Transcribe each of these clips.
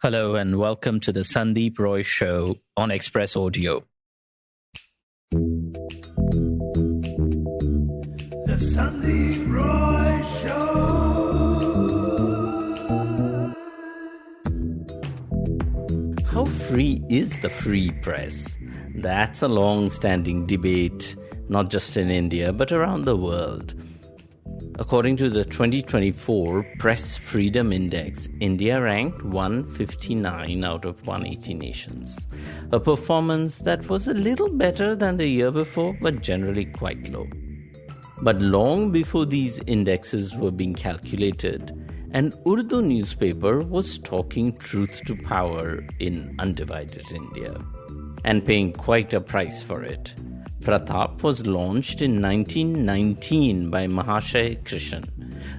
Hello and welcome to the Sandip Roy Show on Express Audio. The Sandip Roy Show. How free is the free press? That's a long-standing debate, not just in India, but around the world. According to the 2024 Press Freedom Index, India ranked 159 out of 180 nations. A performance that was a little better than the year before, but generally quite low. But long before these indexes were being calculated, an Urdu newspaper was talking truth to power in undivided India, and paying quite a price for it. Prattab was launched in 1919 by Mahashay Krishan.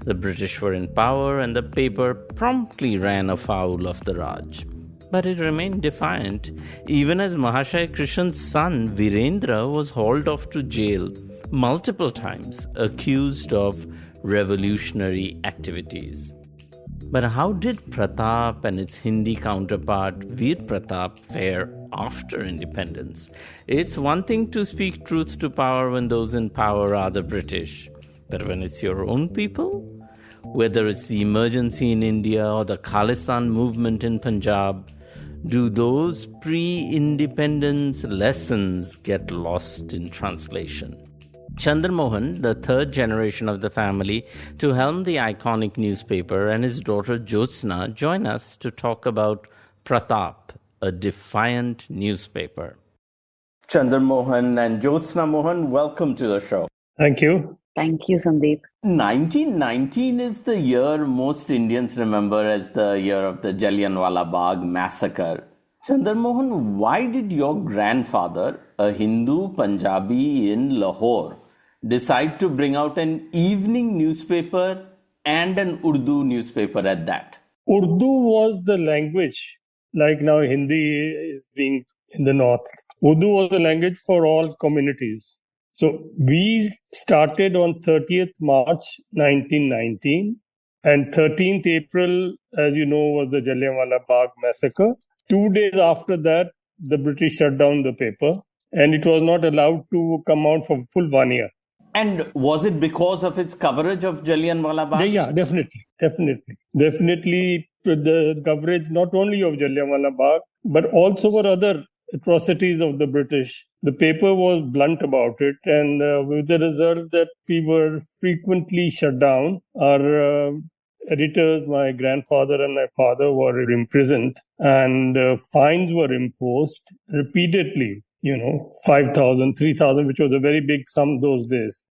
The British were in power and the paper promptly ran afoul of the Raj. But it remained defiant, even as Mahashay Krishan's son Virendra was hauled off to jail multiple times, accused of revolutionary activities. But how did Pratap and its Hindi counterpart Vir Pratap fare after independence? It's one thing to speak truth to power when those in power are the British. But when it's your own people, whether it's the emergency in India or the Khalistan movement in Punjab, do those pre-independence lessons get lost in translation? Chander Mohan, the third generation of the family to helm the iconic newspaper, and his daughter Jyotsna join us to talk about Prattab, a defiant newspaper. Chander Mohan and Jyotsna Mohan, welcome to the show. Thank you. Thank you, Sandip. 1919 is the year most Indians remember as the year of the Jallianwala Bagh massacre. Chander Mohan, why did your grandfather, a Hindu Punjabi in Lahore, decide to bring out an evening newspaper and an Urdu newspaper at that? Urdu was the language, like now Hindi is being in the north. Urdu was the language for all communities. So we started on 30th March 1919, and 13th April, as you know, was the Jallianwala Bagh massacre. 2 days after that, the British shut down the paper, and it was not allowed to come out for full 1 year. And was it because of its coverage of Jallianwala Bagh? Yeah, definitely. The coverage not only of Jallianwala Bagh, but also for other atrocities of the British. The paper was blunt about it, and with the result that we were frequently shut down. Our editors, my grandfather and my father, were imprisoned, and fines were imposed repeatedly. 5,000, 3,000, which was a very big sum those days.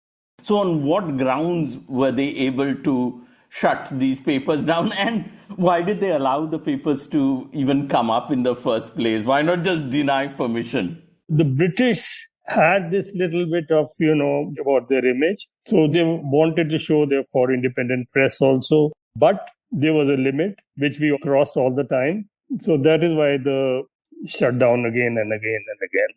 So on what grounds were they able to shut these papers down? And why did they allow the papers to even come up in the first place? Why not just deny permission? The British had this little bit of, about their image. So they wanted to show their for independent press also. But there was a limit, which we crossed all the time. So that is why the shut down again and again and again.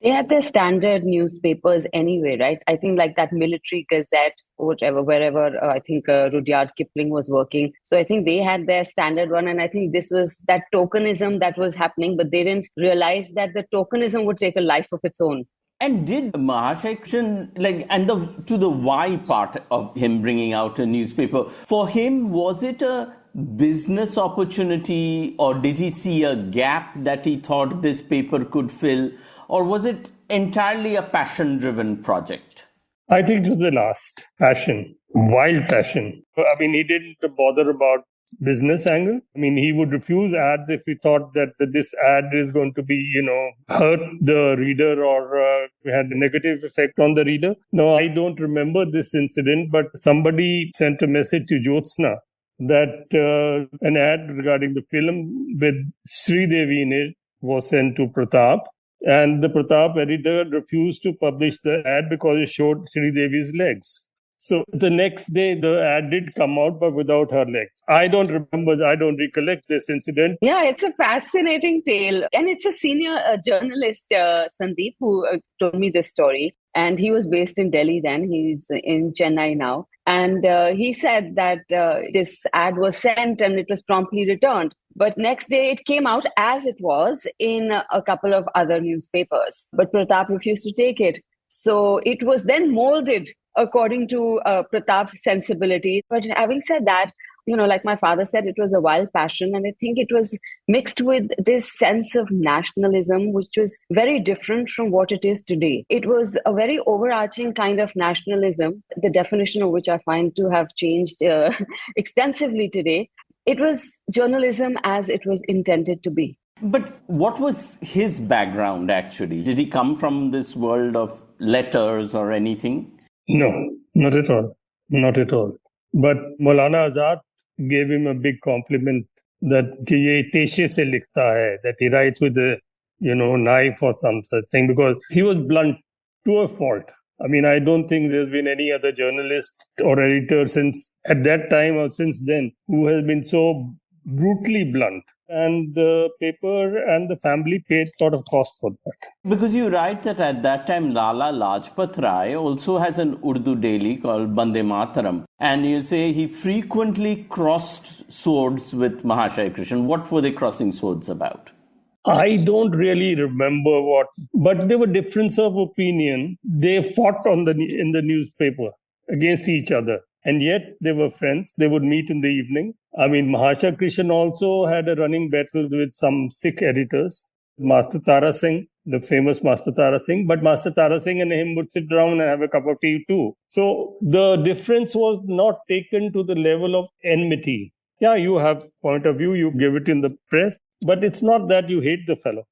They had their standard newspapers anyway, right? I think like that military gazette or whatever, wherever I think Rudyard Kipling was working. So I think they had their standard one. And I think this was that tokenism that was happening, but they didn't realize that the tokenism would take a life of its own. And did Mahashay Krishan, to the why part of him bringing out a newspaper, for him, was it a business opportunity, or did he see a gap that he thought this paper could fill, or was it entirely a passion-driven project? I think it was the last. Passion. Wild passion. He didn't bother about business angle. He would refuse ads if he thought that this ad is going to be, hurt the reader or had a negative effect on the reader. No, I don't remember this incident, but somebody sent a message to Jyotsna that an ad regarding the film with Sridevi in it was sent to Pratap. And the Pratap editor refused to publish the ad because it showed Sridevi's legs. So the next day, the ad did come out, but without her legs. I don't recollect this incident. Yeah, it's a fascinating tale. And it's a senior journalist, Sandip, who told me this story. And he was based in Delhi then. He's in Chennai now. And he said that this ad was sent and it was promptly returned. But next day it came out as it was in a couple of other newspapers. But Pratap refused to take it. So it was then molded according to Pratap's sensibility. But having said that, like my father said, it was a wild passion. And I think it was mixed with this sense of nationalism, which was very different from what it is today. It was a very overarching kind of nationalism, the definition of which I find to have changed extensively today. It was journalism as it was intended to be. But what was his background actually? Did he come from this world of letters or anything? No, not at all. Not at all. But Maulana Azad gave him a big compliment that ye teshe se likhta hai, that he writes with a knife or some such thing, because he was blunt to a fault. I mean, I don't think there's been any other journalist or editor since at that time or since then who has been so brutally blunt. And the paper and the family paid a lot of cost for that. Because you write that at that time, Lala Lajpat Rai also has an Urdu daily called Bande Mataram. And you say he frequently crossed swords with Mahashaya Krishan. What were they crossing swords about? I don't really remember what, but there were difference of opinion. They fought in the newspaper against each other. And yet they were friends. They would meet in the evening. I mean, Mahashaya Krishan also had a running battle with some Sikh editors. Master Tara Singh, the famous Master Tara Singh. But Master Tara Singh and him would sit around and have a cup of tea too. So the difference was not taken to the level of enmity. Yeah, you have point of view, you give it in the press, but it's not that you hate the fellow.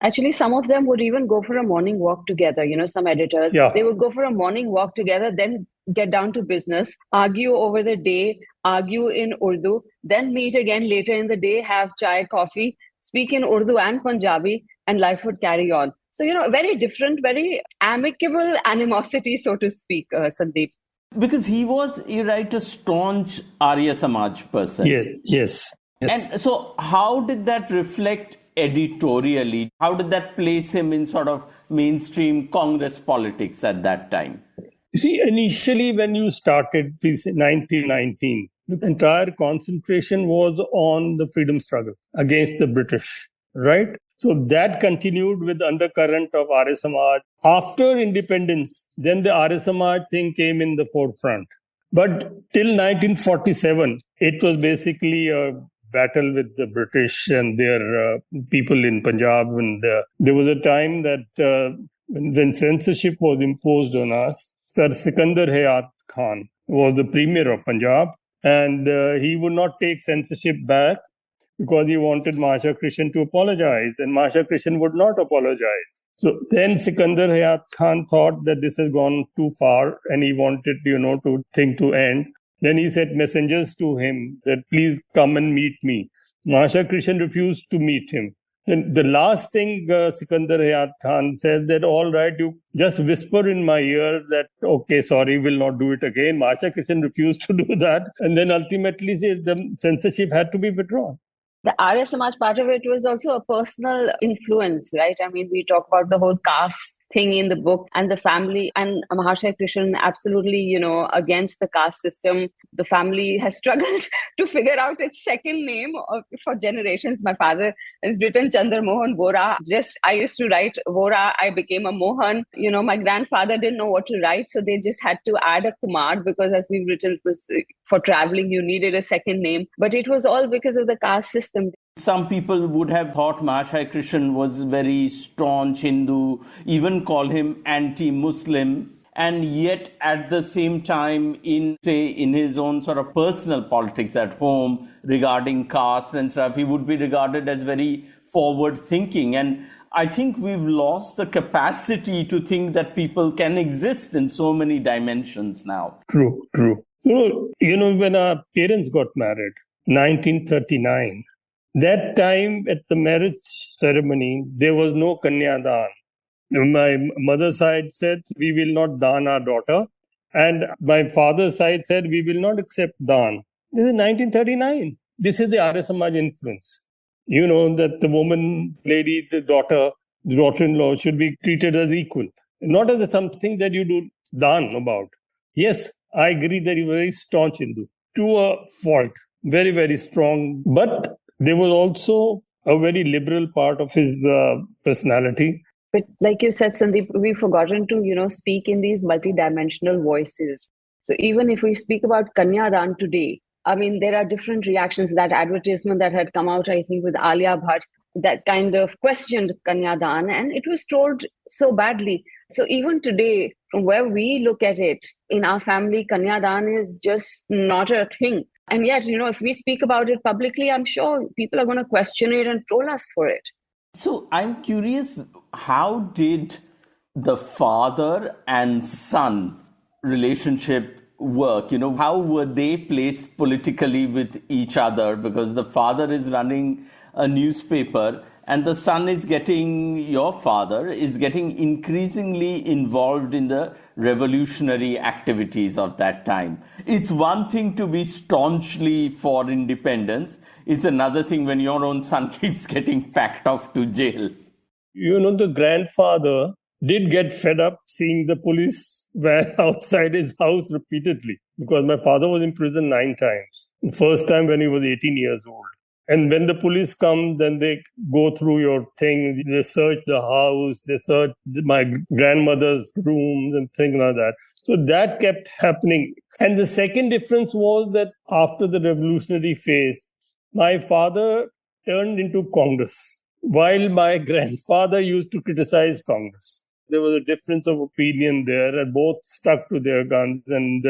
Actually, some of them would even go for a morning walk together. Some editors, They would go for a morning walk together, then get down to business, argue over the day, argue in Urdu, then meet again later in the day, have chai, coffee, speak in Urdu and Punjabi, and life would carry on. So, very different, very amicable animosity, so to speak, Sandeep. Because he was, you write, a staunch Arya Samaj person. Yes. And so how did that reflect editorially? How did that place him in sort of mainstream Congress politics at that time? You see, initially when you started, 1919, the entire concentration was on the freedom struggle against the British, right? So that continued with the undercurrent of Arya Samaj. After independence, then the Arya Samaj thing came in the forefront. But till 1947, it was basically a battle with the British and their people in Punjab. And there was a time that when censorship was imposed on us, Sir Sikandar Hayat Khan was the premier of Punjab, and he would not take censorship back because he wanted Mahashaya Krishan to apologize, and Mahashaya Krishan would not apologize. So then Sikandar Hayat Khan thought that this has gone too far, and he wanted, to think to end. Then he sent messengers to him that please come and meet me. Mahashaya Krishan refused to meet him. Then the last thing Sikandar Hayat Khan said that, all right, you just whisper in my ear that, okay, sorry, we'll not do it again. Mahashaya Krishan refused to do that. And then ultimately the censorship had to be withdrawn. The Arya Samaj part of it was also a personal influence, right? I mean, we talk about the whole caste thing in the book and the family, and Mahashaya Krishan absolutely, against the caste system. The family has struggled to figure out its second name for generations. My father has written Chander Mohan Vora. I used to write Vora. I became a Mohan. My grandfather didn't know what to write, so they just had to add a Kumar because, as we've written, it was for traveling, you needed a second name. But it was all because of the caste system. Some people would have thought Mahashaya Krishan was very staunch Hindu, even call him anti-Muslim. And yet at the same time, in his own sort of personal politics at home regarding caste and stuff, he would be regarded as very forward thinking. And I think we've lost the capacity to think that people can exist in so many dimensions now. True. So, when our parents got married, 1939, that time at the marriage ceremony, there was no Kanyadan. My mother's side said, we will not dan our daughter. And my father's side said, we will not accept dan. This is 1939. This is the Arya Samaj influence. That the woman, lady, the daughter-in-law should be treated as equal. Not as something that you do dan about. Yes, I agree that he was a very staunch Hindu to a fault, very, very strong. But there was also a very liberal part of his personality. But like you said, Sandeep, we've forgotten to, speak in these multidimensional voices. So even if we speak about Kanyadan today, I mean, there are different reactions. That advertisement that had come out, I think, with Alia Bhatt, that kind of questioned Kanyadan, and it was told so badly. So even today, from where we look at it, in our family, Kanyadan is just not a thing. And yet, if we speak about it publicly, I'm sure people are going to question it and troll us for it. So I'm curious, how did the father and son relationship work? How were they placed politically with each other? Because the father is running a newspaper and the son is your father is getting increasingly involved in the revolutionary activities of that time. It's one thing to be staunchly for independence. It's another thing when your own son keeps getting packed off to jail. The grandfather did get fed up seeing the police van outside his house repeatedly, because my father was in prison 9 times. The first time when he was 18 years old. And when the police come, then they go through your thing. They search the house. They search my grandmother's rooms and things like that. So that kept happening. And the second difference was that after the revolutionary phase, my father turned into Congress, while my grandfather used to criticize Congress. There was a difference of opinion there, and both stuck to their guns. And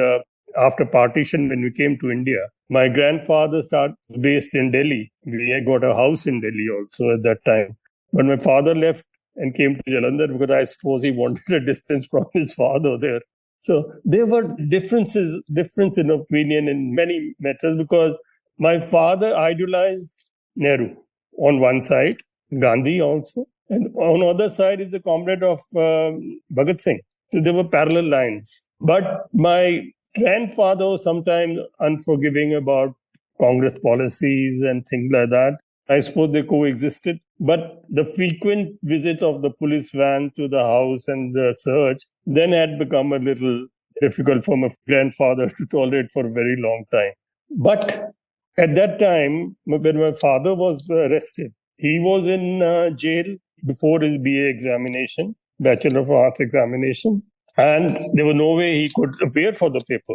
after partition, when we came to India, my grandfather started based in Delhi. We had got a house in Delhi also at that time. But my father left and came to Jalandhar because I suppose he wanted a distance from his father there. So there were difference in opinion in many matters, because my father idolized Nehru on one side, Gandhi also, and on the other side is a comrade of Bhagat Singh. So there were parallel lines. But my grandfather was sometimes unforgiving about Congress policies and things like that. I suppose they coexisted. But the frequent visit of the police van to the house and the search then had become a little difficult for my grandfather to tolerate for a very long time. But at that time, when my father was arrested, he was in jail before his BA examination, Bachelor of Arts examination, and there was no way he could appear for the paper.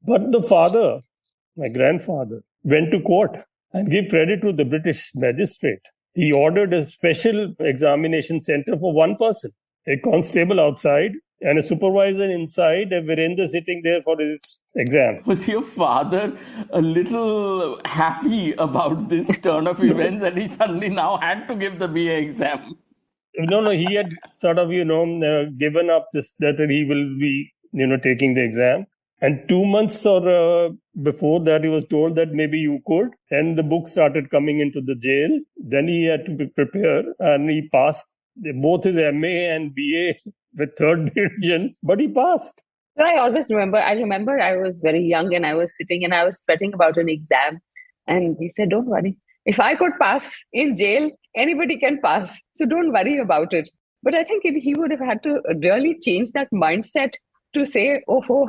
But the father, my grandfather, went to court and gave credit to the British magistrate. He ordered a special examination center for one person, a constable outside and a supervisor inside, a Virendra sitting there for his exam. Was your father a little happy about this turn of events that he suddenly now had to give the BA exam? No, he had sort of, given up that he will be, taking the exam. And 2 months or before that, he was told that maybe you could. And the book started coming into the jail. Then he had to be prepared, and he passed both his MA and BA with 3rd division, but he passed. So I remember I was very young and I was sitting and I was fretting about an exam. And he said, don't worry. If I could pass in jail, anybody can pass. So don't worry about it. But I think he would have had to really change that mindset to say, oh,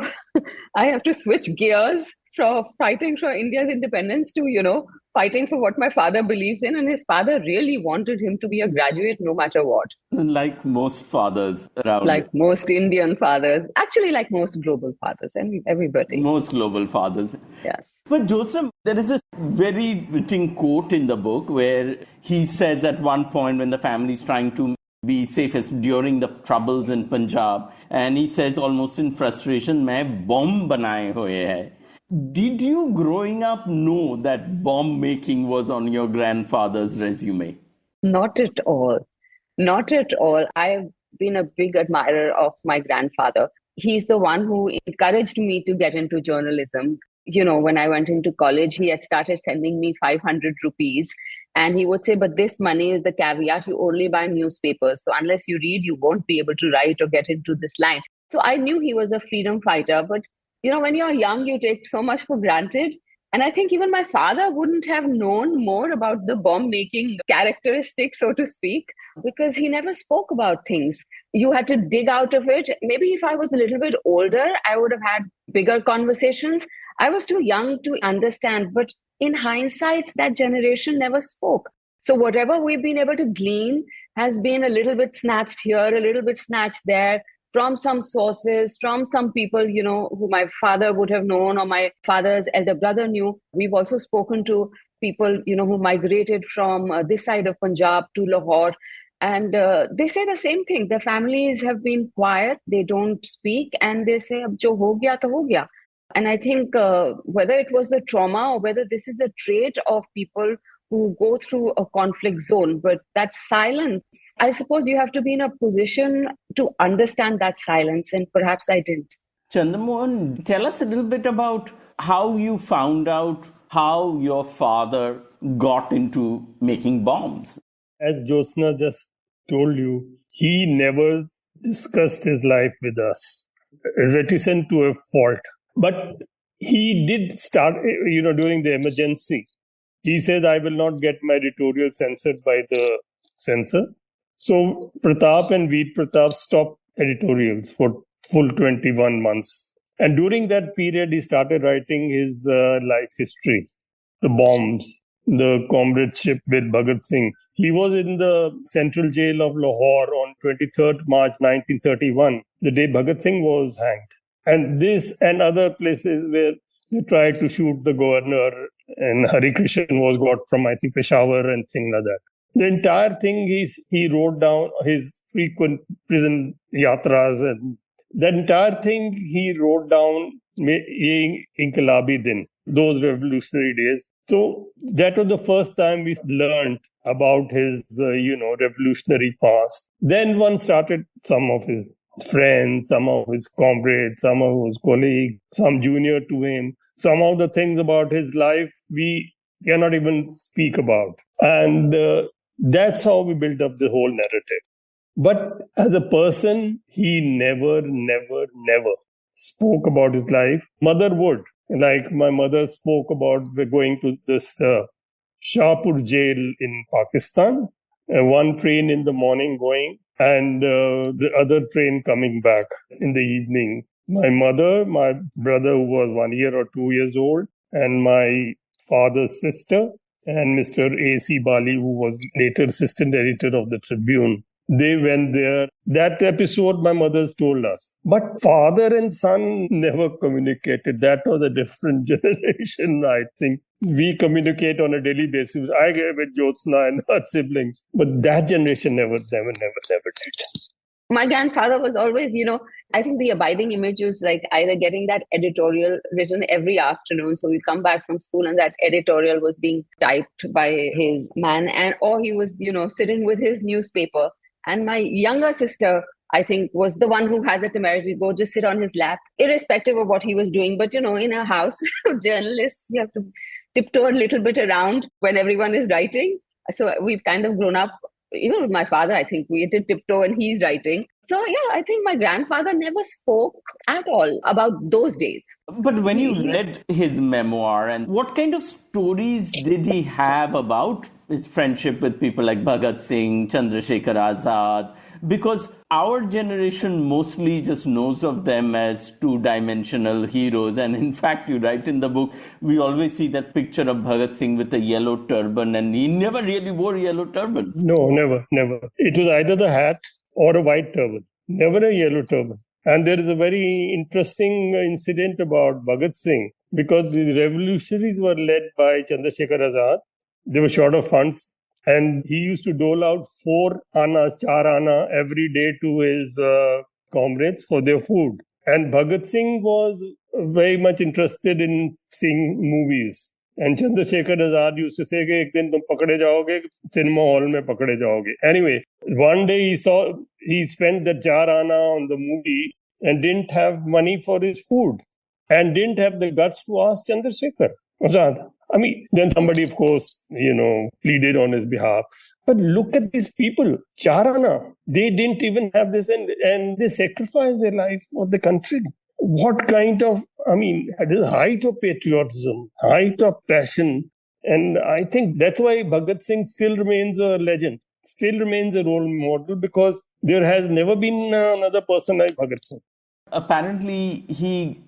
I have to switch gears from fighting for India's independence to, fighting for what my father believes in. And his father really wanted him to be a graduate no matter what. Like most fathers around. Like most Indian fathers. Actually, like most global fathers. Everybody. Most global fathers. Yes. But Jyotsna, there is a very fitting quote in the book where he says at one point when the family is trying to be safest during the troubles in Punjab, and he says almost in frustration, "Main bomb banaye hoye hai." Did you growing up know that bomb making was on your grandfather's resume? Not at all. Not at all. I've been a big admirer of my grandfather. He's the one who encouraged me to get into journalism. When I went into college, he had started sending me 500 rupees. And he would say, but this money is the caveat. You only buy newspapers. So unless you read, you won't be able to write or get into this line. So I knew he was a freedom fighter. But, when you're young, you take so much for granted. And I think even my father wouldn't have known more about the bomb making characteristics, so to speak, because he never spoke about things. You had to dig out of it. Maybe if I was a little bit older, I would have had bigger conversations. I was too young to understand. But in hindsight, that generation never spoke. So whatever we've been able to glean has been a little bit snatched here, a little bit snatched there, from some sources, from some people, who my father would have known or my father's elder brother knew. We've also spoken to people, who migrated from this side of Punjab to Lahore. And they say the same thing. Their families have been quiet. They don't speak. And they say, "Ab jo ho gaya, to ho gaya." And I think whether it was the trauma or whether this is a trait of people who go through a conflict zone, but that silence, I suppose you have to be in a position to understand that silence, and perhaps I didn't. Chander Mohan, tell us a little bit about how you found out how your father got into making bombs. As Jyotsna just told you, he never discussed his life with us, reticent to a fault. But he did start, during the emergency. He says, "I will not get my editorial censored by the censor." So Pratap and Vir Pratap stopped editorials for full 21 months. And during that period, he started writing his life history, the bombs, the comradeship with Bhagat Singh. He was in the central jail of Lahore on 23rd March 1931, the day Bhagat Singh was hanged. And this and other places where they tried to shoot the governor, and Hari Krishan was got from, I think, Peshawar and things like that. The entire thing he wrote down his frequent prison yatras, and the entire thing he wrote down in Inqilabi Din, those revolutionary days. So that was the first time we learned about his, revolutionary past. Then one started some of his friends, some of his comrades, some of his colleagues, some junior to him. Some of the things about his life we cannot even speak about. And that's how we built up the whole narrative. But as a person, he never spoke about his life. Mother would. Like my mother spoke about going to this Shahpur jail in Pakistan. One train in the morning going and the other train coming back in the evening. My mother, my brother who was 1 year or 2 years old, and my father's sister, and Mr. A.C. Bali, who was later assistant editor of the Tribune. They went there. That episode my mother's told us. But father and son never communicated. That was a different generation, I think. We communicate on a daily basis. I get with Jyotsna and her siblings. But that generation never did. My grandfather was always, I think the abiding image was like either getting that editorial written every afternoon. So we'd come back from school and that editorial was being typed by his man, or he was, sitting with his newspaper. And my younger sister, I think, was the one who had the temerity to go just sit on his lap, irrespective of what he was doing. But, in a house of journalists, you have to tiptoe a little bit around when everyone is writing. So we've kind of grown up, even with my father, I think we did tiptoe and he's writing. So, yeah, I think my grandfather never spoke at all about those days. But when you read his memoir, and what kind of stories did he have about his friendship with people like Bhagat Singh, Chandrasekhar Azad? Because our generation mostly just knows of them as two-dimensional heroes. And in fact, you write in the book, we always see that picture of Bhagat Singh with a yellow turban, and he never really wore a yellow turban. No, never. It was either the hat or a white turban, never a yellow turban. And there is a very interesting incident about Bhagat Singh, because the revolutionaries were led by Chandrasekhar Azad. They were short of funds. And he used to dole out 4 annas, 4 anna every day to his comrades for their food. And Bhagat Singh was very much interested in seeing movies. And Chandrasekhar Azad used to say, "Ek din tum pakde jaoge, cinema hall mein pakde jaoge." Anyway, one day he spent the 4 anna on the movie and didn't have money for his food and didn't have the guts to ask Chandrasekhar Azad. Then somebody, of course, pleaded on his behalf. But look at these people, 4 anna. They didn't even have this, and they sacrificed their life for the country. what kind of, the height of patriotism, height of passion. And I think that's why Bhagat Singh still remains a legend, still remains a role model, because there has never been another person like Bhagat Singh. Apparently, he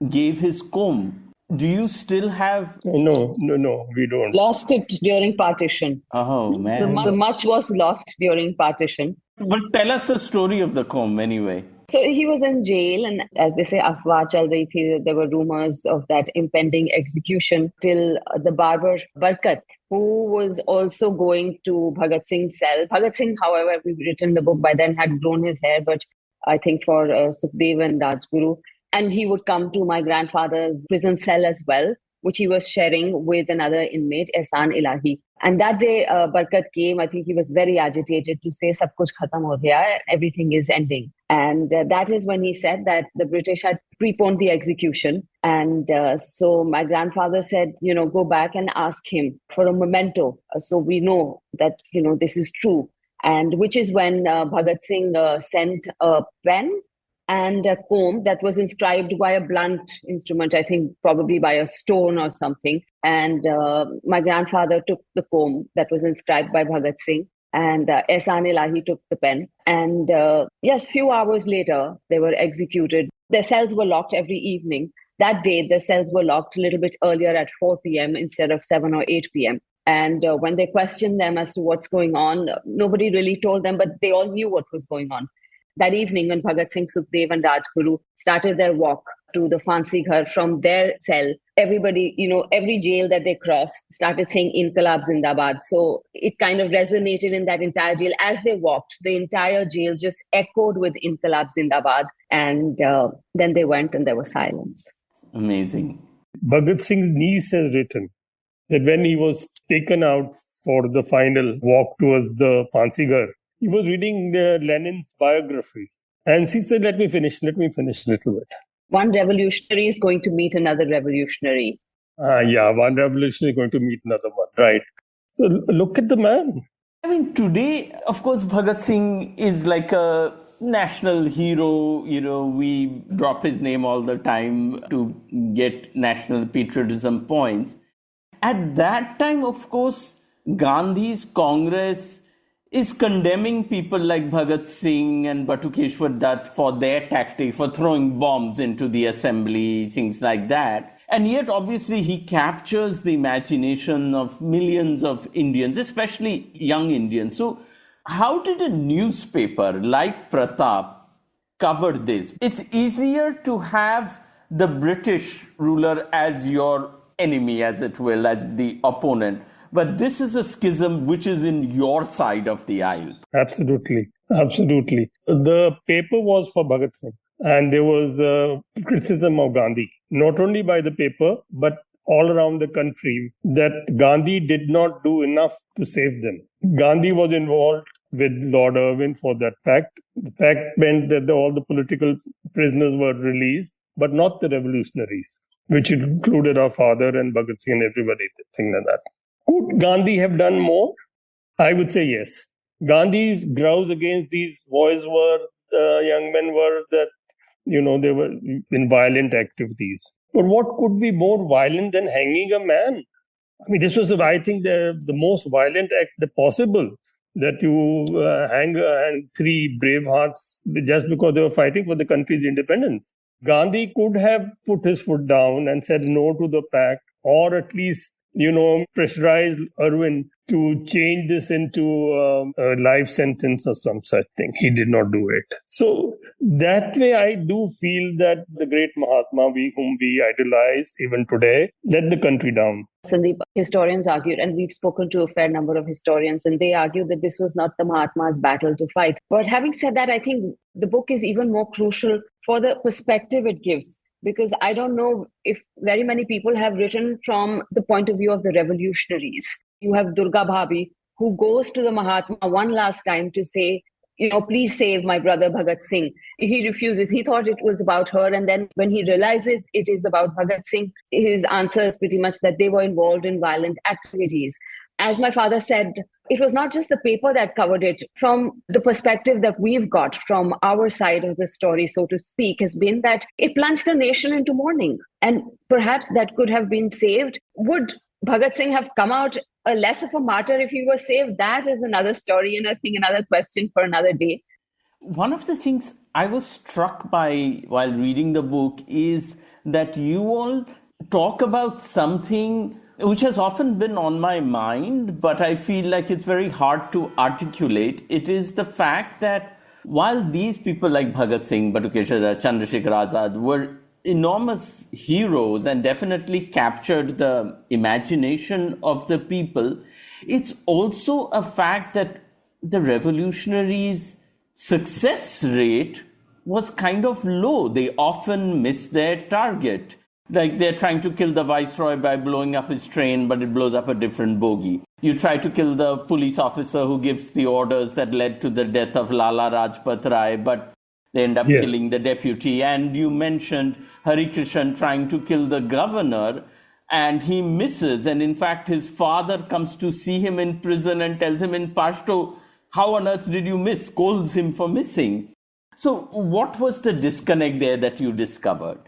gave his comb. Do you still have? No, we don't. Lost it during partition. Oh, man. So much was lost during partition. But tell us the story of the comb anyway. So he was in jail, and as they say, afwah chal rahi thi. There were rumors of that impending execution till the barber Barkat, who was also going to Bhagat Singh's cell. Bhagat Singh, however, we've written the book by then, had grown his hair, but I think for Sukhdev and Rajguru. And he would come to my grandfather's prison cell as well, which he was sharing with another inmate, Ehsan Ilahi. And that day, Barkat came. I think he was very agitated to say, "Sab kuch khatam ho gaya, everything is ending." And that is when he said that the British had preponed the execution. And so my grandfather said, go back and ask him for a memento. So we know that, this is true. And which is when Bhagat Singh sent a pen and a comb that was inscribed by a blunt instrument, I think probably by a stone or something. And my grandfather took the comb that was inscribed by Bhagat Singh, and Ehsan Ilahi took the pen. And yes, few hours later, they were executed. Their cells were locked every evening. That day, the cells were locked a little bit earlier at 4 p.m. instead of 7 or 8 p.m. And when they questioned them as to what's going on, nobody really told them, but they all knew what was going on. That evening, when Bhagat Singh, Sukhdev and Rajguru started their walk to the Phansi Ghar from their cell, everybody, every jail that they crossed started saying Inqilab Zindabad. So it kind of resonated in that entire jail. As they walked, the entire jail just echoed with Inqilab Zindabad. And then they went and there was silence. Amazing. Bhagat Singh's niece has written that when he was taken out for the final walk towards the Phansi Ghar, he was reading Lenin's biographies. And she said, let me finish a little bit. One revolutionary is going to meet another revolutionary. One revolutionary is going to meet another one, right? So look at the man. Today, of course, Bhagat Singh is like a national hero. We drop his name all the time to get national patriotism points. At that time, of course, Gandhi's Congress is condemning people like Bhagat Singh and Batukeshwar Dutt for their tactics, for throwing bombs into the assembly, things like that. And yet, obviously, he captures the imagination of millions of Indians, especially young Indians. So how did a newspaper like Prattab cover this? It's easier to have the British ruler as your enemy, as it will, as the opponent. But this is a schism which is in your side of the aisle. Absolutely. The paper was for Bhagat Singh. And there was criticism of Gandhi, not only by the paper, but all around the country, that Gandhi did not do enough to save them. Gandhi was involved with Lord Irwin for that pact. The pact meant that all the political prisoners were released, but not the revolutionaries, which included our father and Bhagat Singh and everybody, thing like that. Could Gandhi have done more? I would say yes. Gandhi's grouse against these boys young men were that, they were in violent activities. But what could be more violent than hanging a man? This was, I think, the most violent act possible, that you hang three brave hearts just because they were fighting for the country's independence. Gandhi could have put his foot down and said no to the pact, or at least pressurized Irwin to change this into a life sentence or some such thing. He did not do it. So that way, I do feel that the great Mahatma, whom we idolize even today, let the country down. Sandip, historians argued, and we've spoken to a fair number of historians, and they argue that this was not the Mahatma's battle to fight. But having said that, I think the book is even more crucial for the perspective it gives. Because I don't know if very many people have written from the point of view of the revolutionaries. You have Durga Bhabhi, who goes to the Mahatma one last time to say, please save my brother Bhagat Singh. He refuses. He thought it was about her. And then when he realizes it is about Bhagat Singh, his answer is pretty much that they were involved in violent activities. As my father said, it was not just the paper that covered it. From the perspective that we've got from our side of the story, so to speak, has been that it plunged the nation into mourning. And perhaps that could have been saved. Would Bhagat Singh have come out a less of a martyr if he was saved? That is another story, and I think another question for another day. One of the things I was struck by while reading the book is that you all talk about something which has often been on my mind, but I feel like it's very hard to articulate. It is the fact that while these people like Bhagat Singh, Batukeshwar, Chandrasekhar Azad were enormous heroes and definitely captured the imagination of the people, it's also a fact that the revolutionaries' success rate was kind of low. They often miss their target. Like they're trying to kill the viceroy by blowing up his train, but it blows up a different bogie. You try to kill the police officer who gives the orders that led to the death of Lala Rajpat Rai, but they end up killing the deputy. And you mentioned Hari Krishan trying to kill the governor, and he misses. And in fact, his father comes to see him in prison and tells him in Pashto, how on earth did you miss? Scolds him for missing. So what was the disconnect there that you discovered?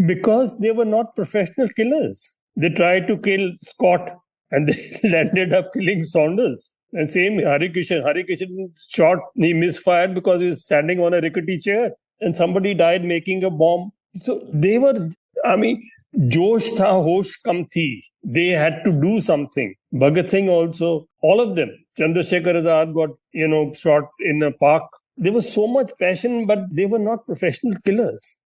Because they were not professional killers. They tried to kill Scott and they ended up killing Saunders. And same Hari Krishan. Hari Krishan shot, he misfired because he was standing on a rickety chair and somebody died making a bomb. So they were, Josh tha, hosh kam thi. They had to do something. Bhagat Singh also, all of them. Chandrasekhar Azad got, shot in a park. There was so much passion, but they were not professional killers.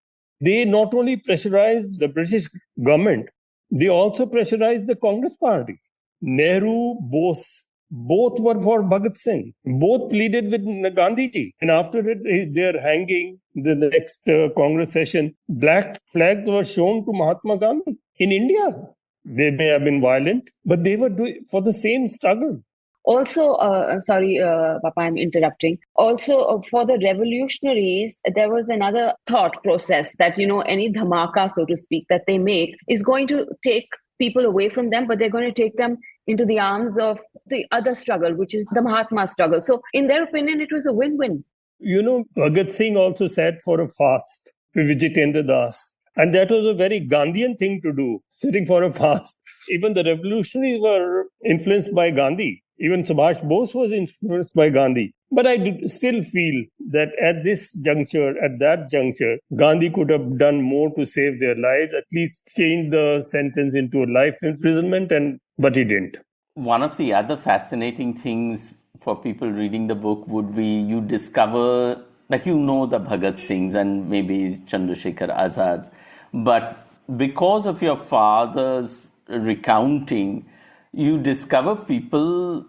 They not only pressurized the British government, they also pressurized the Congress party. Nehru, Bose, both were for Bhagat Singh. Both pleaded with Gandhiji. And after it, their hanging, the next Congress session, black flags were shown to Mahatma Gandhi in India. They may have been violent, but they were doing for the same struggle. Also, sorry, Papa, I'm interrupting. Also, for the revolutionaries, there was another thought process that, any dhamaka, so to speak, that they make is going to take people away from them, but they're going to take them into the arms of the other struggle, which is the Mahatma struggle. So in their opinion, it was a win-win. Bhagat Singh also sat for a fast with Vijayendra Das. And that was a very Gandhian thing to do, sitting for a fast. Even the revolutionaries were influenced by Gandhi. Even Subhash Bose was influenced by Gandhi. But I still feel that at that juncture, Gandhi could have done more to save their lives, at least change the sentence into a life imprisonment, but he didn't. One of the other fascinating things for people reading the book would be you discover that the Bhagat Singhs and maybe Chandrasekhar Azads, but because of your father's recounting, you discover people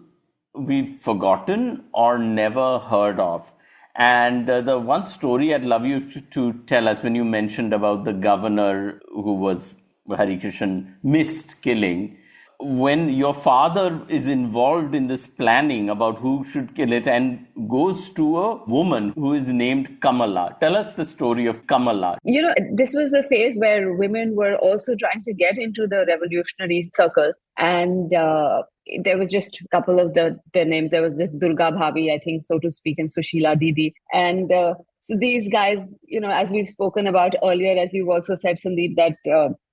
we've forgotten or never heard of. And the one story I'd love you to tell us, when you mentioned about the governor who was Hari Krishan missed killing, when your father is involved in this planning about who should kill it and goes to a woman who is named Kamala. Tell us the story of Kamala. This was a phase where women were also trying to get into the revolutionary circle. And there was just a couple of their names. There was just Durga Bhavi, I think, so to speak, and Sushila Didi. And so these guys, as we've spoken about earlier, as you've also said, Sandeep, that,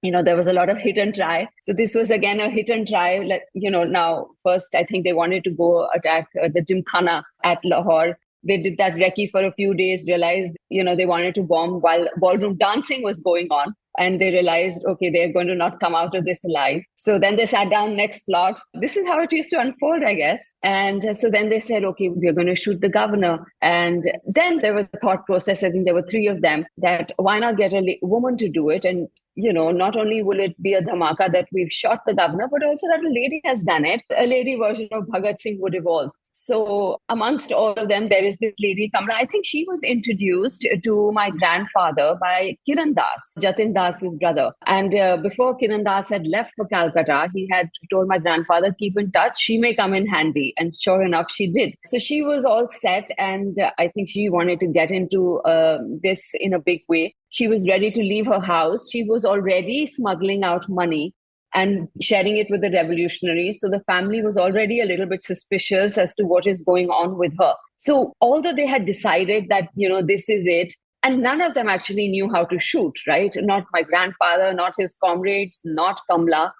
there was a lot of hit and try. So this was again a hit and try. Now, first, I think they wanted to go attack the Gymkhana at Lahore. They did that recce for a few days, realized, they wanted to bomb while ballroom dancing was going on. And they realized, okay, they're going to not come out of this alive. So then they sat down, next plot. This is how it used to unfold, I guess. And so then they said, okay, we're going to shoot the governor. And then there was a thought process. I think there were three of them, that why not get a woman to do it? And, not only will it be a dhamaka that we've shot the governor, but also that a lady has done it. A lady version of Bhagat Singh would evolve. So amongst all of them, there is this lady, Kamala. I think she was introduced to my grandfather by Kiran Das, Jatin Das's brother. And before Kiran Das had left for Calcutta, he had told my grandfather, keep in touch, she may come in handy. And sure enough, she did. So she was all set. And I think she wanted to get into this in a big way. She was ready to leave her house. She was already smuggling out money and sharing it with the revolutionaries. So the family was already a little bit suspicious as to what is going on with her. So although they had decided that, this is it, and none of them actually knew how to shoot, right? Not my grandfather, not his comrades, not Kamla.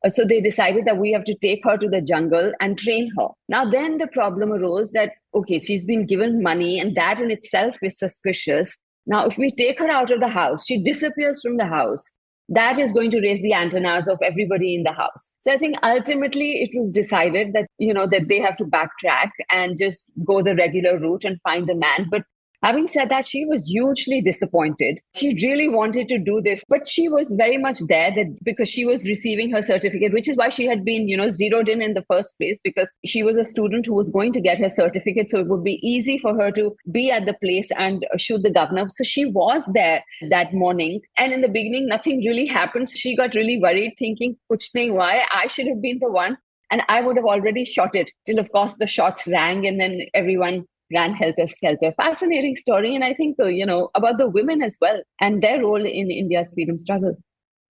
So they decided that we have to take her to the jungle and train her. Now, then the problem arose that, okay, she's been given money and that in itself is suspicious. Now, if we take her out of the house, she disappears from the house. That is going to raise the antennas of everybody in the house. So I think ultimately it was decided that, that they have to backtrack and just go the regular route and find the man. But having said that, she was hugely disappointed. She really wanted to do this, but she was very much there because she was receiving her certificate, which is why she had been, zeroed in the first place, because she was a student who was going to get her certificate. So it would be easy for her to be at the place and shoot the governor. So she was there that morning. And in the beginning, nothing really happened. So she got really worried, thinking, kuch nahi hua hai, I should have been the one. And I would have already shot it till, of course, the shots rang and then everyone ran helter-skelter. Fascinating story. And I think, about the women as well and their role in India's freedom struggle.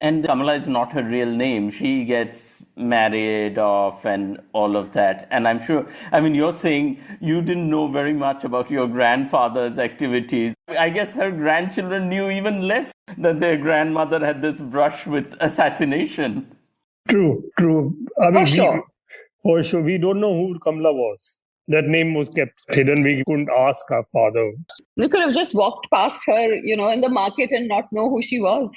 And Kamala is not her real name. She gets married off and all of that. And I'm sure, you're saying you didn't know very much about your grandfather's activities. I guess her grandchildren knew even less that their grandmother had this brush with assassination. True. For sure. We don't know who Kamala was. That name was kept hidden. We couldn't ask our father. We could have just walked past her, in the market and not know who she was.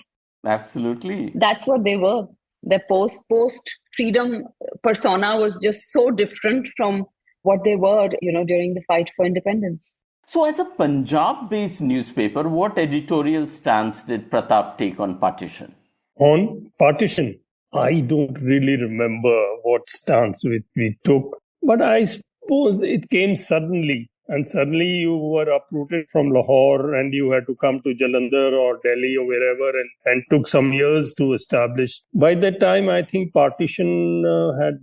Absolutely. That's what they were. Their post-freedom persona was just so different from what they were, during the fight for independence. So as a Punjab-based newspaper, what editorial stance did Pratap take on Partition? On Partition, I don't really remember what stance we took, but I suppose it came suddenly. And suddenly you were uprooted from Lahore and you had to come to Jalandhar or Delhi or wherever and took some years to establish. By that time, I think Partition had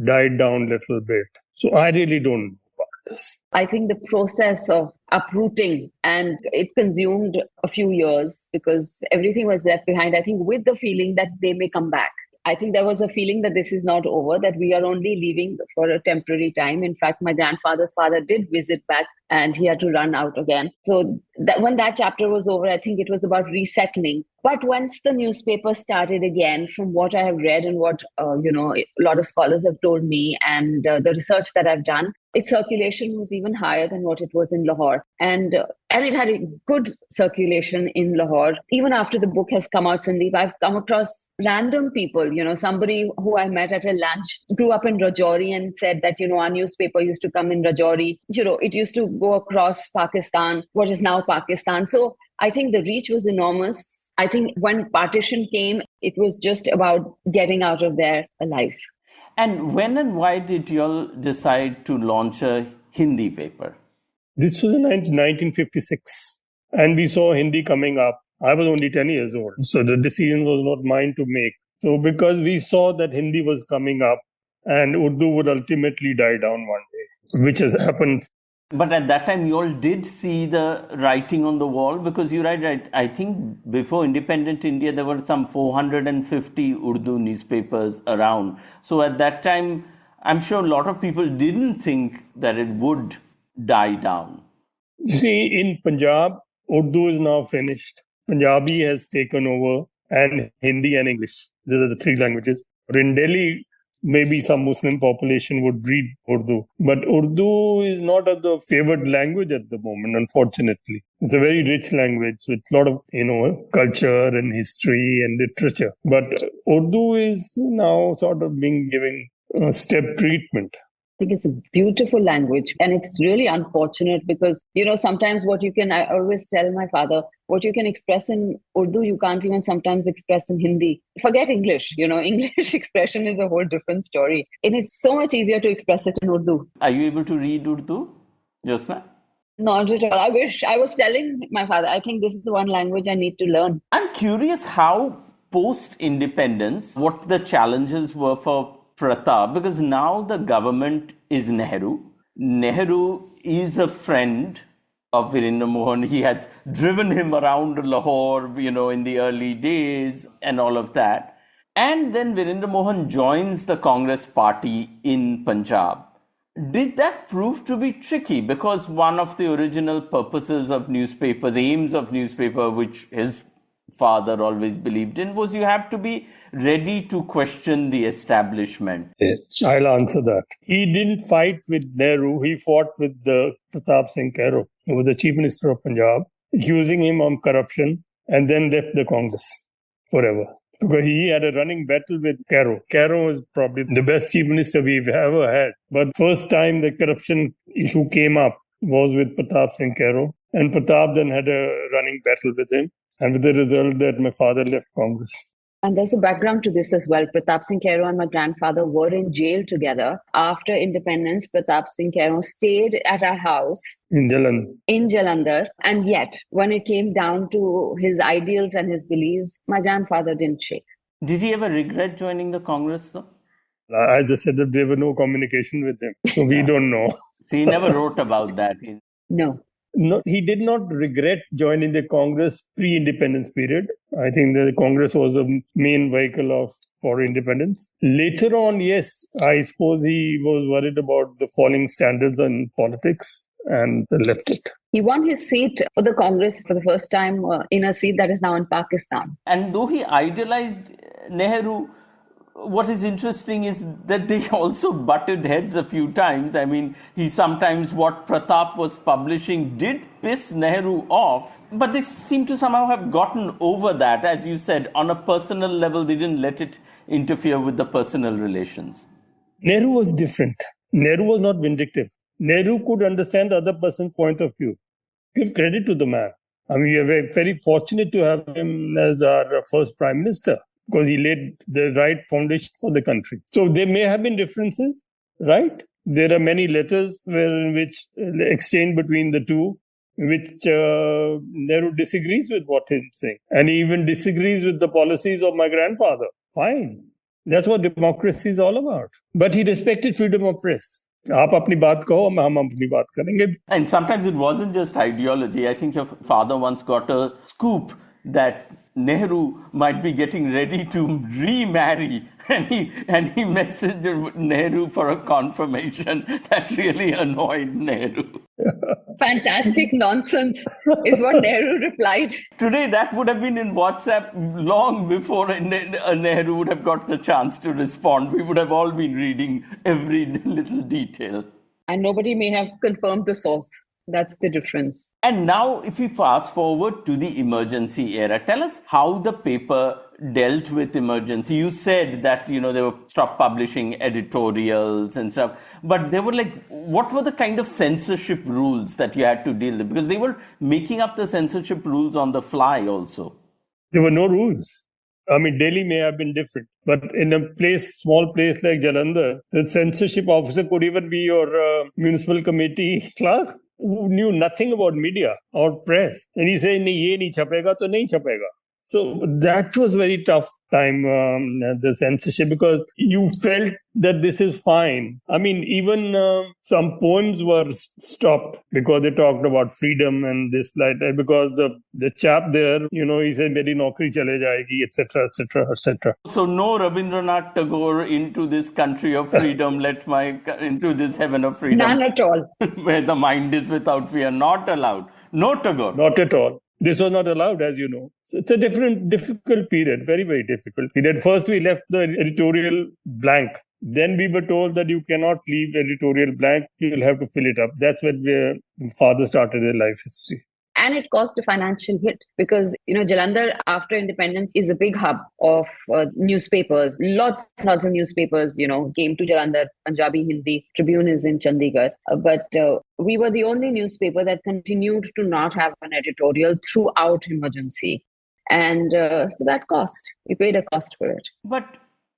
died down a little bit. So I really don't know about this. I think the process of uprooting, and it consumed a few years because everything was left behind, I think, with the feeling that they may come back. I think there was a feeling that this is not over, that we are only leaving for a temporary time. In fact, my grandfather's father did visit back and he had to run out again. So that when that chapter was over, I think it was about resettling. But once the newspaper started again, from what I have read and what, a lot of scholars have told me and the research that I've done, its circulation was even higher than what it was in Lahore. And it had a good circulation in Lahore. Even after the book has come out, Sandeep, I've come across random people, somebody who I met at a lunch, grew up in Rajouri and said that, our newspaper used to come in Rajouri. It used to go across Pakistan, what is now Pakistan. So I think the reach was enormous. I think when Partition came, it was just about getting out of there alive. And when and why did you all decide to launch a Hindi paper? This was in 1956, and we saw Hindi coming up. I was only 10 years old, so the decision was not mine to make. So because we saw that Hindi was coming up and Urdu would ultimately die down one day, which has happened. But at that time, you all did see the writing on the wall, because you're right. I think before independent India, there were some 450 Urdu newspapers around. So at that time, I'm sure a lot of people didn't think that it would die down. You see, in Punjab, Urdu is now finished. Punjabi has taken over, and Hindi and English. These are the three languages. But in Delhi, maybe some Muslim population would read Urdu. But Urdu is not the favored language at the moment, unfortunately. It's a very rich language with a lot of, culture and history and literature. But Urdu is now sort of being given step treatment. I think it's a beautiful language, and it's really unfortunate because, sometimes I always tell my father, what you can express in Urdu, you can't even sometimes express in Hindi. Forget English, English expression is a whole different story. It is so much easier to express it in Urdu. Are you able to read Urdu, Jyotsna? Not at all. I wish. I was telling my father, I think this is the one language I need to learn. I'm curious how post-independence, what the challenges were for Prattab, because now the government is Nehru. Nehru is a friend of Vir Mohan. He has driven him around Lahore, in the early days and all of that. And then Virendra Mohan joins the Congress party in Punjab. Did that prove to be tricky? Because one of the original purposes of newspapers, aims of newspaper, which his father always believed in, was you have to be ready to question the establishment. I'll answer that. He didn't fight with Nehru. He fought with Pratap Singh Kairo, who was the Chief Minister of Punjab, accusing him of corruption, and then left the Congress forever. Because he had a running battle with Kairo. Kairo was probably the best Chief Minister we've ever had. But first time the corruption issue came up was with Pratap Singh Kairo. And Pratap then had a running battle with him. And with the result that my father left Congress. And there's a background to this as well. Pratap Singh Kairo and my grandfather were in jail together. After independence, Pratap Singh Kairo stayed at our house In Jalandhar. And yet, when it came down to his ideals and his beliefs, my grandfather didn't shake. Did he ever regret joining the Congress, though? As I said, there was no communication with him. So we don't know. So he never wrote about that. No. No, he did not regret joining the Congress pre-independence period. I think the Congress was the main vehicle for independence. Later on, yes, I suppose he was worried about the falling standards in politics and left it. He won his seat for the Congress for the first time in a seat that is now in Pakistan. And though he idolized Nehru, what is interesting is that they also butted heads a few times. I mean, what Pratap was publishing did piss Nehru off, but they seem to somehow have gotten over that. As you said, on a personal level, they didn't let it interfere with the personal relations. Nehru was different. Nehru was not vindictive. Nehru could understand the other person's point of view. Give credit to the man. I mean, we are very fortunate to have him as our first prime minister, because he laid the right foundation for the country. So there may have been differences, right? There are many letters which exchange between the two, which Nehru disagrees with what he's saying. And he even disagrees with the policies of my grandfather. Fine. That's what democracy is all about. But he respected freedom of press. आप अपनी बात कहो, हम अपनी बात करेंगे. And sometimes it wasn't just ideology. I think your father once got a scoop that Nehru might be getting ready to remarry, and he messaged Nehru for a confirmation that really annoyed Nehru. Fantastic nonsense is what Nehru replied. Today that would have been in WhatsApp long before Nehru would have got the chance to respond. We would have all been reading every little detail. And nobody may have confirmed the source. That's the difference. And now, if we fast forward to the emergency era, tell us how the paper dealt with emergency. You said that, they were stopped publishing editorials and stuff, but they were what were the kind of censorship rules that you had to deal with? Because they were making up the censorship rules on the fly also. There were no rules. I mean, Delhi may have been different, but in a small place like Jalandhar, the censorship officer could even be your municipal committee clerk, who knew nothing about media or press. And he said, ye nahi chapega, to nahi chapega. So that was very tough time, the censorship, because you felt that this is fine. I mean, even some poems were stopped because they talked about freedom and this, like that, because the chap there, he said, meri naukri chale jayegi, etc., etc., etc. So no Rabindranath Tagore into this country of freedom, into this heaven of freedom. None at all. Where the mind is without fear, not allowed. No Tagore. Not at all. This was not allowed, as you know. So it's a difficult period, very, very difficult period. First, we left the editorial blank. Then we were told that you cannot leave editorial blank. You'll have to fill it up. That's when father started their life history. And it caused a financial hit because, Jalandhar after independence is a big hub of newspapers. Lots of newspapers, came to Jalandhar. Punjabi, Hindi, Tribune is in Chandigarh. But we were the only newspaper that continued to not have an editorial throughout emergency. And so that cost. We paid a cost for it. But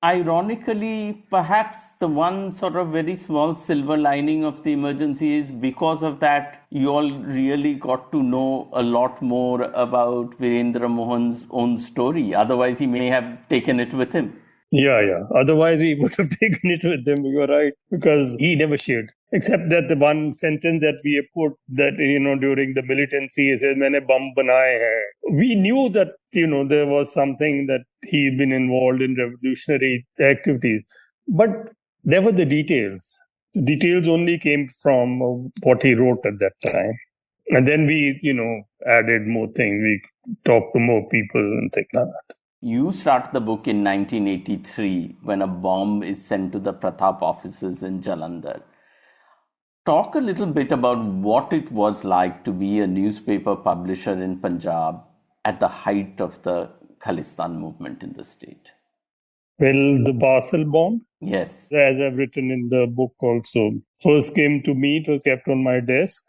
ironically, perhaps the one sort of very small silver lining of the emergency is because of that, you all really got to know a lot more about Virendra Mohan's own story. Otherwise, he may have taken it with him. Yeah. Otherwise, we would have taken it with him. You are right. Because he never shared. Except that the one sentence that we have put that, during the militancy, he says, "Maine bum banaye hai." We knew that, there was something that he'd been involved in revolutionary activities. But there were the details. The details only came from what he wrote at that time. And then we, added more things. We talked to more people and things like that. You start the book in 1983 when a bomb is sent to the Pratap offices in Jalandhar. Talk a little bit about what it was like to be a newspaper publisher in Punjab at the height of the Khalistan movement in the state. Well, the Basel bomb, Yes. as I've written in the book also, first came to me, it was kept on my desk.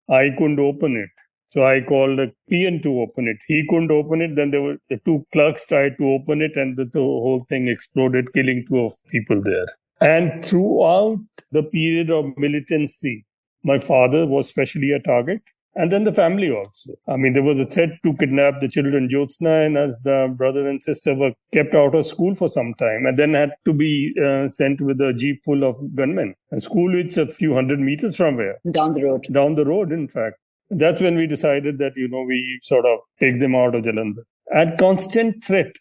I couldn't open it. So I called a PN to open it. He couldn't open it. Then the two clerks tried to open it and the whole thing exploded, killing two of people there. And throughout the period of militancy, my father was especially a target. And then the family also. I mean, there was a threat to kidnap the children. Jyotsna and as the brother and sister were kept out of school for some time and then had to be sent with a jeep full of gunmen. A school which a few hundred meters from where? Down the road. Down the road, in fact. That's when we decided that, we sort of take them out of Jalandhar. And constant threat.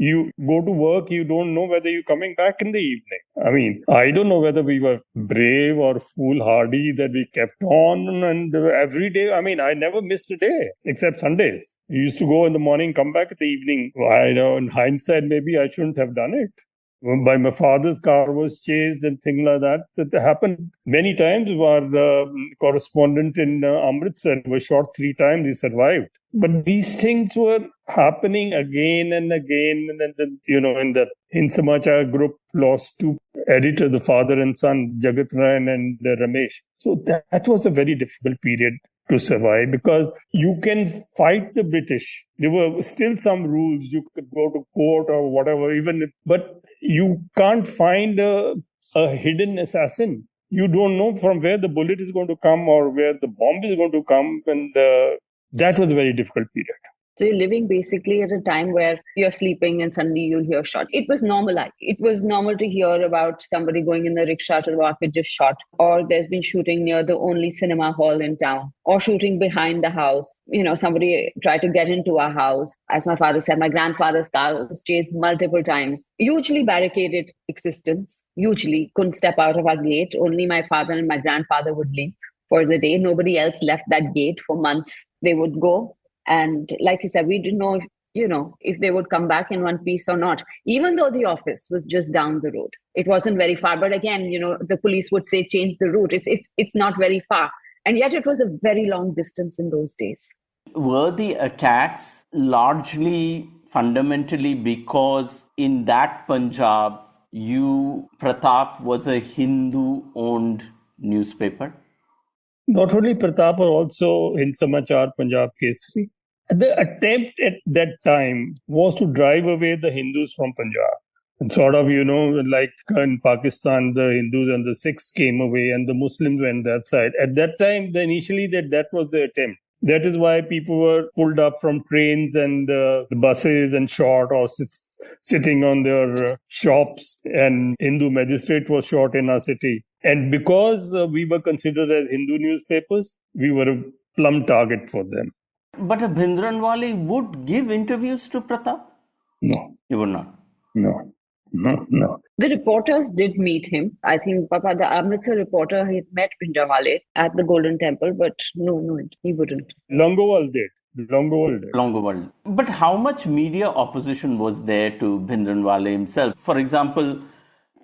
You go to work, you don't know whether you're coming back in the evening. I mean, I don't know whether we were brave or foolhardy that we kept on and every day. I mean, I never missed a day except Sundays. We used to go in the morning, come back in the evening. I know in hindsight, maybe I shouldn't have done it. By my father's car was chased and things like that. That happened many times. Our correspondent in Amritsar was shot 3 times. He survived. But these things were happening again and again. And then, in the Hind Samachar group lost 2 editors, the father and son, Jagat Rayan and Ramesh. So that was a very difficult period to survive because you can fight the British. There were still some rules. You could go to court or whatever, but you can't find a hidden assassin. You don't know from where the bullet is going to come or where the bomb is going to come. And that was a very difficult period. So you're living basically at a time where you're sleeping and suddenly you'll hear shot. It was normal. It was normal to hear about somebody going in the rickshaw to the market just shot, or there's been shooting near the only cinema hall in town, or shooting behind the house. Somebody tried to get into our house. As my father said, my grandfather's car was chased multiple times. Hugely barricaded existence. Hugely couldn't step out of our gate. Only my father and my grandfather would leave for the day. Nobody else left that gate for months. They would go. And like I said, we didn't know, if they would come back in one piece or not, even though the office was just down the road. It wasn't very far. But again, the police would say, change the route. It's not very far. And yet it was a very long distance in those days. Were the attacks largely fundamentally because in that Punjab, Pratap was a Hindu-owned newspaper? Not only Pratap, but also Hind Samachar, Punjab Kesari. The attempt at that time was to drive away the Hindus from Punjab. And sort of, like in Pakistan, the Hindus and the Sikhs came away and the Muslims went that side. At that time, initially that was the attempt. That is why people were pulled up from trains and the buses and shot or sitting on their shops. And Hindu magistrate was shot in our city. And because we were considered as Hindu newspapers, we were a plum target for them. But a Bhindranwale would give interviews to Pratap? No. He would not? No. The reporters did meet him. I think Papa, the Amritsar reporter, he met Bhindranwale at the Golden Temple, but no, he wouldn't. Longowal did. Longowal. But how much media opposition was there to Bhindranwale himself? For example,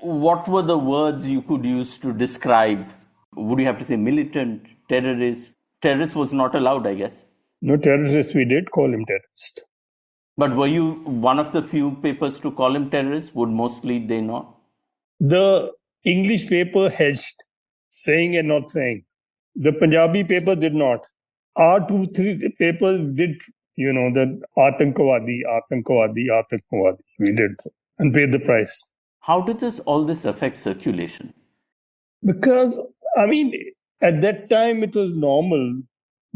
what were the words you could use to describe? Would you have to say militant, terrorist? Terrorist was not allowed, I guess. No, terrorist, we did call him terrorist. But were you one of the few papers to call him terrorist? Would mostly they not? The English paper hedged, saying and not saying. The Punjabi paper did not. Our 2-3 papers did, the Atankawadi. We did and paid the price. How did all this affect circulation? Because, at that time it was normal,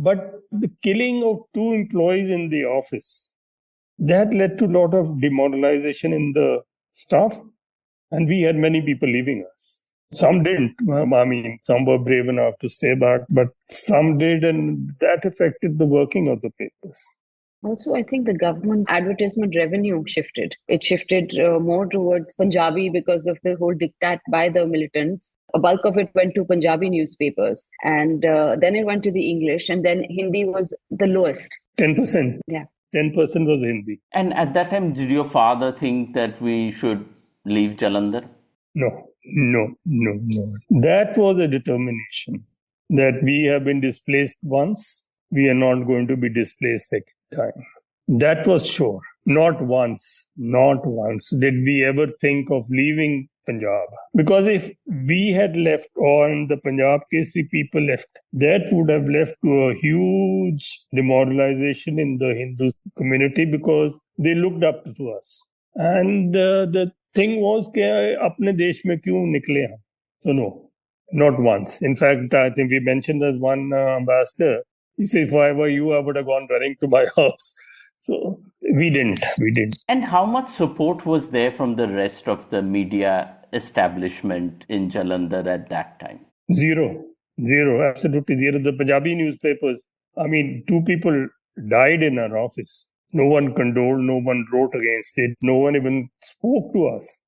but the killing of 2 employees in the office, that led to a lot of demoralization in the staff. And we had many people leaving us. Some didn't. Some were brave enough to stay back, but some did, and that affected the working of the papers. Also, I think the government advertisement revenue shifted. It shifted more towards Punjabi because of the whole diktat by the militants. A bulk of it went to Punjabi newspapers, and then it went to the English, and then Hindi was the lowest. 10%. Yeah. 10% was Hindi. And at that time, did your father think that we should leave Jalandhar? No. That was a determination that we have been displaced once, we are not going to be displaced second time. That was sure. Not once did we ever think of leaving Punjab. Because if we had left, or in the Punjab case, the people left, that would have left to a huge demoralization in the Hindu community because they looked up to us. And the thing was, apne desh mein kyun nikle hum? So no, not once. In fact, I think we mentioned as one ambassador, he said, if I were you, I would have gone running to my house. So we didn't. And how much support was there from the rest of the media establishment in Jalandhar at that time? Zero, absolutely zero. The Punjabi newspapers, 2 people died in our office. No one condoled, no one wrote against it, no one even spoke to us.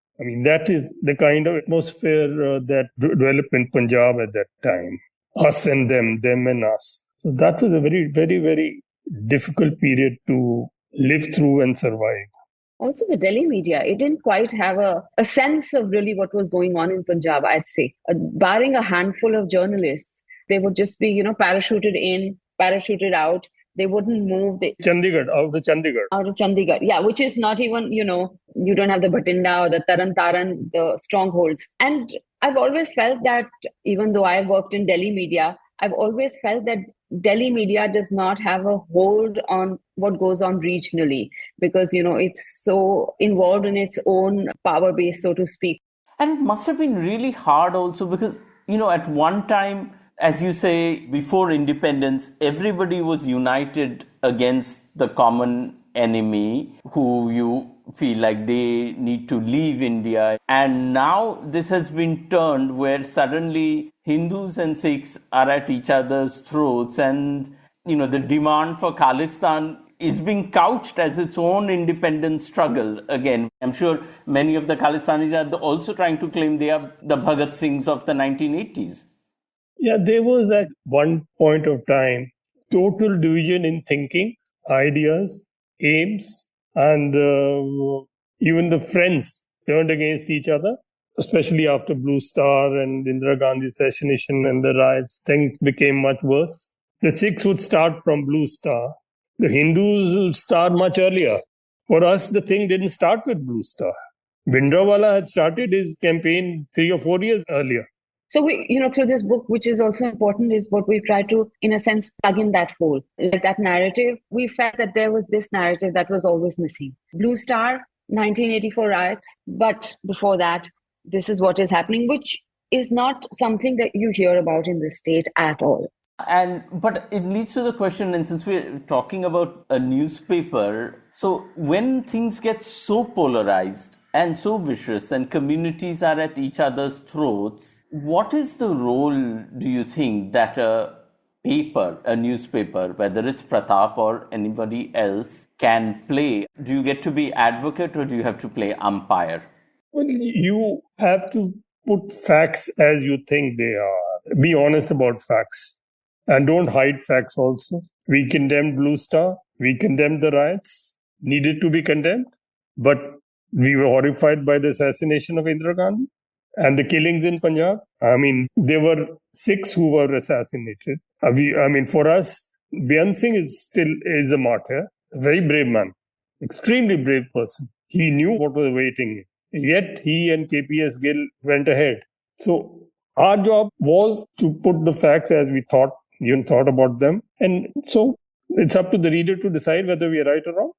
That is the kind of atmosphere that developed in Punjab at that time. Us and them and us. So that was a very, very, very difficult period to live through and survive. Also, the Delhi media, it didn't quite have a sense of really what was going on in Punjab, I'd say. Barring a handful of journalists, they would just be, parachuted in, parachuted out. They wouldn't move. Out of Chandigarh. Yeah, which is not even, you don't have the Bhatinda or the Taran Taran, the strongholds. And I've always felt that, even though I've worked in Delhi media, I've always felt that Delhi media does not have a hold on what goes on regionally because, it's so involved in its own power base, so to speak. And it must have been really hard also because, at one time, as you say, before independence, everybody was united against the common enemy who you feel like they need to leave India. And now this has been turned where suddenly Hindus and Sikhs are at each other's throats and, the demand for Khalistan is being couched as its own independence struggle. Again, I'm sure many of the Khalistanis are also trying to claim they are the Bhagat Singhs of the 1980s. Yeah, there was at one point of time total division in thinking, ideas, aims, and even the friends turned against each other, especially after Blue Star and Indira Gandhi's assassination and the riots. Things became much worse. The Sikhs would start from Blue Star. The Hindus would start much earlier. For us, the thing didn't start with Blue Star. Bhindranwala had started his campaign 3 or 4 years earlier. So we, through this book, which is also important, is what we try to, in a sense, plug in that hole. Like that narrative, we felt that there was this narrative that was always missing. Blue Star, 1984 riots, but before that, this is what is happening, which is not something that you hear about in the state at all. But it leads to the question, and since we're talking about a newspaper, so when things get so polarized and so vicious and communities are at each other's throats, what is the role, do you think, that a newspaper, whether it's Pratap or anybody else, can play? Do you get to be advocate or do you have to play umpire? Well, you have to put facts as you think they are. Be honest about facts. And don't hide facts also. We condemned Blue Star. We condemned the riots. Needed to be condemned. But we were horrified by the assassination of Indira Gandhi and the killings in Punjab. There were 6 who were assassinated. For us, Beyant Singh is a martyr. A very brave man. Extremely brave person. He knew what was awaiting him. Yet he and KPS Gill went ahead. So our job was to put the facts as we thought about them. And so it's up to the reader to decide whether we are right or wrong.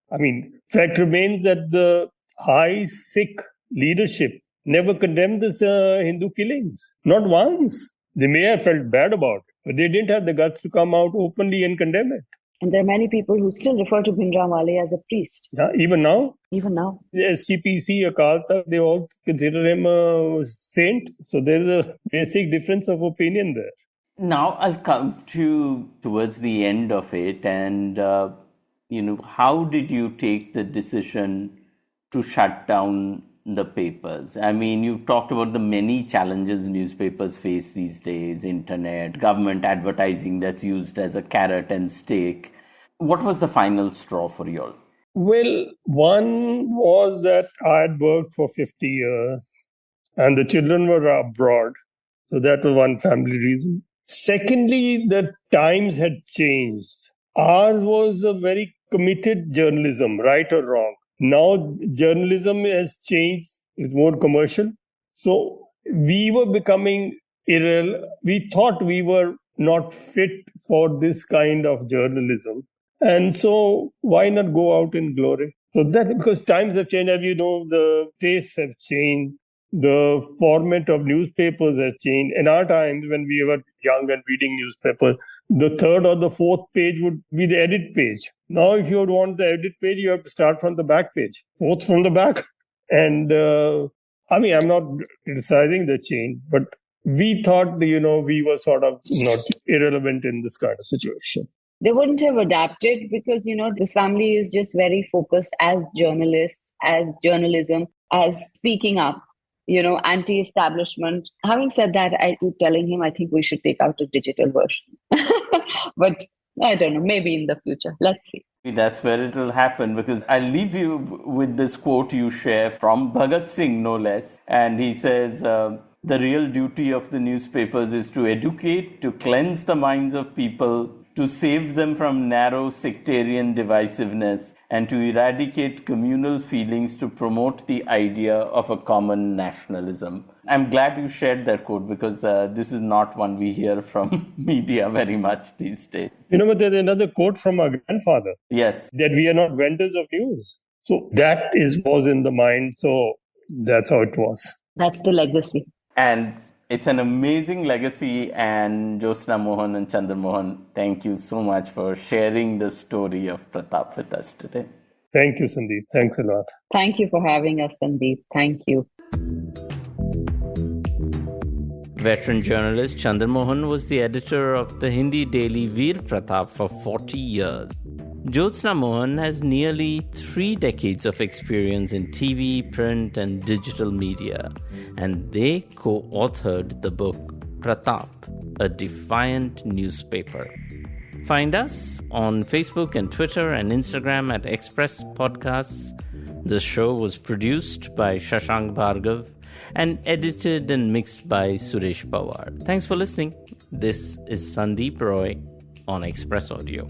Fact remains that the high Sikh leadership never condemned this Hindu killings. Not once. They may have felt bad about it, but they didn't have the guts to come out openly and condemn it. And there are many people who still refer to Bhindranwale as a priest. Yeah, even now? Even now. The SGPC, Akal Takht, they all consider him a saint. So there is a basic difference of opinion there. Now I'll come towards the end of it, and how did you take the decision to shut down the papers? I mean, you talked about the many challenges newspapers face these days: internet, government advertising that's used as a carrot and stick. What was the final straw for you all? Well, one was that I had worked for 50 years and the children were abroad. So that was one family reason. Secondly, the times had changed. Ours was a very committed journalism, right or wrong. Now journalism has changed. It's more commercial. So we were becoming we thought we were not fit for this kind of journalism. And so why not go out in glory? So that, because times have changed, as you know, the tastes have changed. The format of newspapers has changed. In our times, when we were young and reading newspapers, the third or the fourth page would be the edit page. Now, if you would want the edit page, you have to start from the back page, fourth from the back. And I'm not criticizing the change, but we thought, we were sort of not irrelevant in this kind of situation. They wouldn't have adapted because, this family is just very focused as journalists, as journalism, as speaking up, anti-establishment. Having said that, I keep telling him I think we should take out a digital version. But I don't know, maybe in the future. Let's see. That's where it will happen, because I'll leave you with this quote you share from Bhagat Singh, no less. And he says, the real duty of the newspapers is to educate, to cleanse the minds of people, to save them from narrow sectarian divisiveness, and to eradicate communal feelings to promote the idea of a common nationalism. I'm glad you shared that quote, because this is not one we hear from media very much these days. But there's another quote from our grandfather. Yes. That we are not vendors of news. So that was in the mind. So that's how it was. That's the legacy. And it's an amazing legacy. And Jyotsna Mohan and Chander Mohan, thank you so much for sharing the story of Pratap with us today. Thank you, Sandeep. Thanks a lot. Thank you for having us, Sandeep. Thank you. Veteran journalist Chander Mohan was the editor of the Hindi daily Vir Pratap for 40 years. Jyotsna Mohan has nearly 3 decades of experience in TV, print, and digital media, and they co-authored the book Prattab, a defiant newspaper. Find us on Facebook and Twitter and Instagram at Express Podcasts. This show was produced by Shashank Bhargava and edited and mixed by Suresh Pawar. Thanks for listening. This is Sandip Roy on Express Audio.